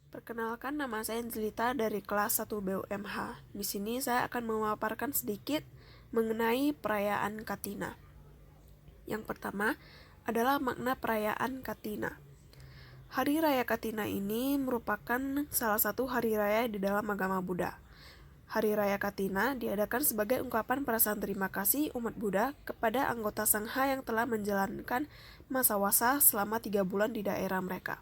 Perkenalkan, nama saya Angelita dari kelas 1 BUMH. Di sini saya akan memaparkan sedikit mengenai perayaan Katina. Yang pertama adalah makna perayaan Katina. Hari Raya Katina ini merupakan salah satu hari raya di dalam agama Buddha. Hari Raya Katina diadakan sebagai ungkapan perasaan terima kasih umat Buddha kepada anggota Sangha yang telah menjalankan masa wasa selama 3 bulan di daerah mereka.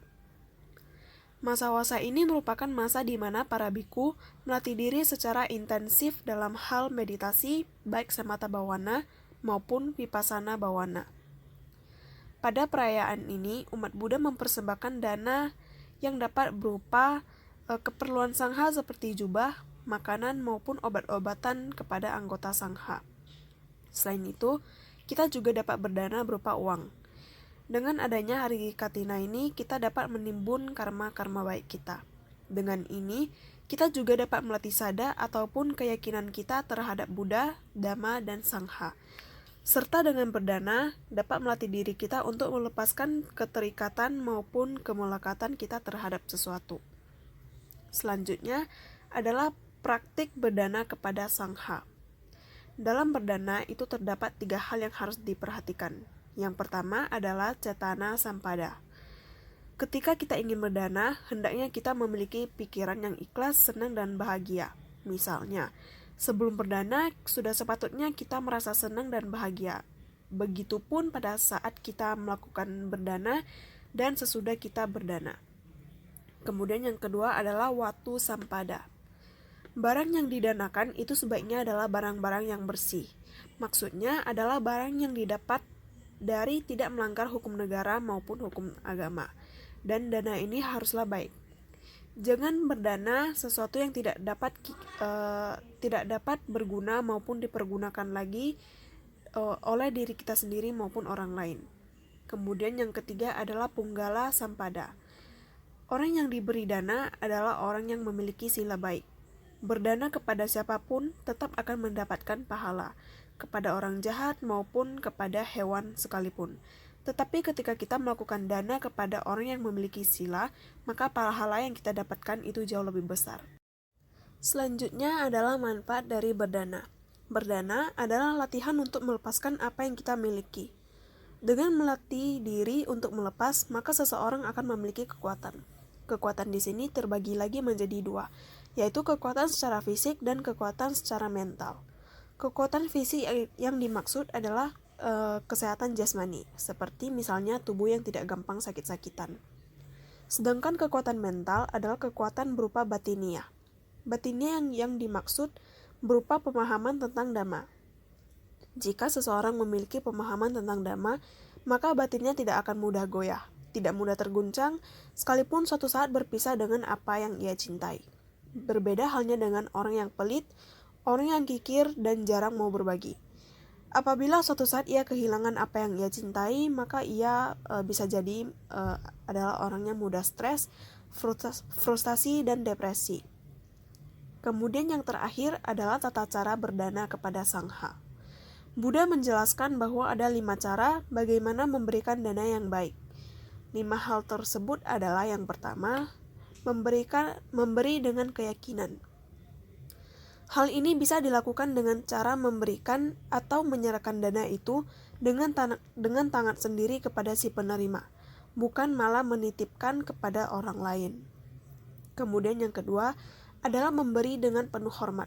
Masa wasa ini merupakan masa di mana para biku melatih diri secara intensif dalam hal meditasi, baik samatha bhawana maupun vipassana bhawana. Pada perayaan ini, umat Buddha mempersembahkan dana yang dapat berupa keperluan sangha seperti jubah, makanan maupun obat-obatan kepada anggota sangha. Selain itu, kita juga dapat berdana berupa uang. Dengan adanya hari Katina ini, kita dapat menimbun karma-karma baik kita. Dengan ini, kita juga dapat melatih sada ataupun keyakinan kita terhadap Buddha, Dhamma, dan Sangha. Serta dengan berdana, dapat melatih diri kita untuk melepaskan keterikatan maupun kemelekatan kita terhadap sesuatu. Selanjutnya adalah praktik berdana kepada Sangha. Dalam berdana itu terdapat 3 hal yang harus diperhatikan. Yang pertama adalah cetana sampada. Ketika kita ingin berdana, hendaknya kita memiliki pikiran yang ikhlas, senang, dan bahagia. Misalnya, sebelum berdana, sudah sepatutnya kita merasa senang dan bahagia. Begitupun pada saat kita melakukan berdana dan sesudah kita berdana. Kemudian yang kedua adalah watu sampada. Barang yang didanakan itu sebaiknya adalah barang-barang yang bersih. Maksudnya adalah barang yang didapat dari tidak melanggar hukum negara maupun hukum agama. Dan dana ini haruslah baik. Jangan berdana sesuatu yang tidak dapat berguna maupun dipergunakan lagi oleh diri kita sendiri maupun orang lain. Kemudian yang ketiga adalah punggala sampada. Orang yang diberi dana adalah orang yang memiliki sila baik. Berdana kepada siapapun tetap akan mendapatkan pahala, kepada orang jahat maupun kepada hewan sekalipun. Tetapi ketika kita melakukan dana kepada orang yang memiliki sila, maka pahala yang kita dapatkan itu jauh lebih besar. Selanjutnya adalah manfaat dari berdana. Berdana adalah latihan untuk melepaskan apa yang kita miliki. Dengan melatih diri untuk melepas, maka seseorang akan memiliki kekuatan. Kekuatan di sini terbagi lagi menjadi 2, yaitu kekuatan secara fisik dan kekuatan secara mental. Kekuatan fisik yang dimaksud adalah kesehatan jasmani, seperti misalnya tubuh yang tidak gampang sakit-sakitan. Sedangkan kekuatan mental adalah kekuatan berupa batinia. Batinia yang dimaksud berupa pemahaman tentang Dhamma. Jika seseorang memiliki pemahaman tentang Dhamma, maka batinnya tidak akan mudah goyah, tidak mudah terguncang, sekalipun suatu saat berpisah dengan apa yang ia cintai. Berbeda halnya dengan orang yang pelit, orang yang kikir dan jarang mau berbagi. Apabila suatu saat ia kehilangan apa yang ia cintai, maka ia bisa jadi adalah orang yang mudah stres, frustasi, dan depresi. Kemudian yang terakhir adalah tata cara berdana kepada Sangha. Buddha menjelaskan bahwa ada 5 cara bagaimana memberikan dana yang baik. 5 hal tersebut adalah yang pertama, memberi dengan keyakinan. Hal ini bisa dilakukan dengan cara memberikan atau menyerahkan dana itu dengan tangan sendiri kepada si penerima, bukan malah menitipkan kepada orang lain. Kemudian yang kedua adalah memberi dengan penuh hormat.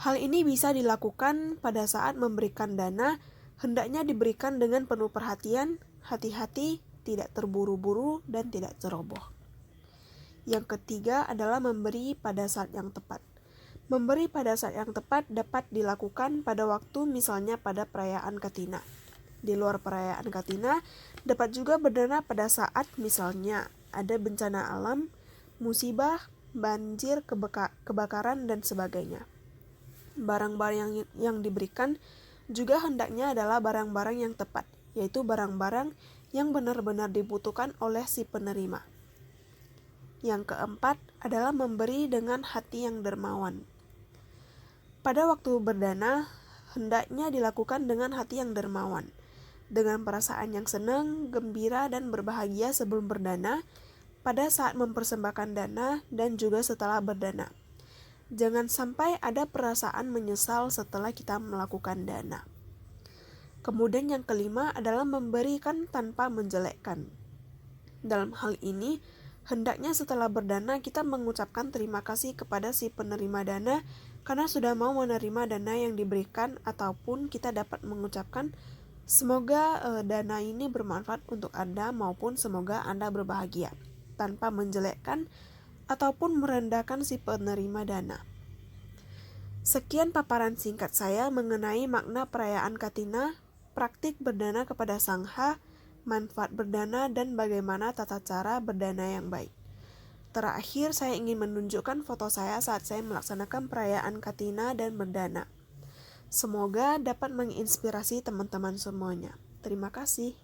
Hal ini bisa dilakukan pada saat memberikan dana, hendaknya diberikan dengan penuh perhatian, hati-hati, tidak terburu-buru, dan tidak ceroboh. Yang ketiga adalah memberi pada saat yang tepat. Memberi pada saat yang tepat dapat dilakukan pada waktu misalnya pada perayaan Katina. Di luar perayaan Katina, dapat juga berdana pada saat misalnya ada bencana alam, musibah, banjir, kebakaran, dan sebagainya. Barang-barang yang diberikan juga hendaknya adalah barang-barang yang tepat, yaitu barang-barang yang benar-benar dibutuhkan oleh si penerima. Yang keempat adalah memberi dengan hati yang dermawan. Pada waktu berdana, hendaknya dilakukan dengan hati yang dermawan, dengan perasaan yang senang, gembira, dan berbahagia sebelum berdana, pada saat mempersembahkan dana dan juga setelah berdana. Jangan sampai ada perasaan menyesal setelah kita melakukan dana. Kemudian yang kelima adalah memberikan tanpa menjelekkan. Dalam hal ini, hendaknya setelah berdana kita mengucapkan terima kasih kepada si penerima dana karena sudah mau menerima dana yang diberikan, ataupun kita dapat mengucapkan semoga dana ini bermanfaat untuk Anda maupun semoga Anda berbahagia, tanpa menjelekkan ataupun merendahkan si penerima dana. Sekian paparan singkat saya mengenai makna perayaan Katina, praktik berdana kepada Sangha, manfaat berdana, dan bagaimana tata cara berdana yang baik. Terakhir, saya ingin menunjukkan foto saya saat saya melaksanakan perayaan Katina dan berdana. Semoga dapat menginspirasi teman-teman semuanya. Terima kasih.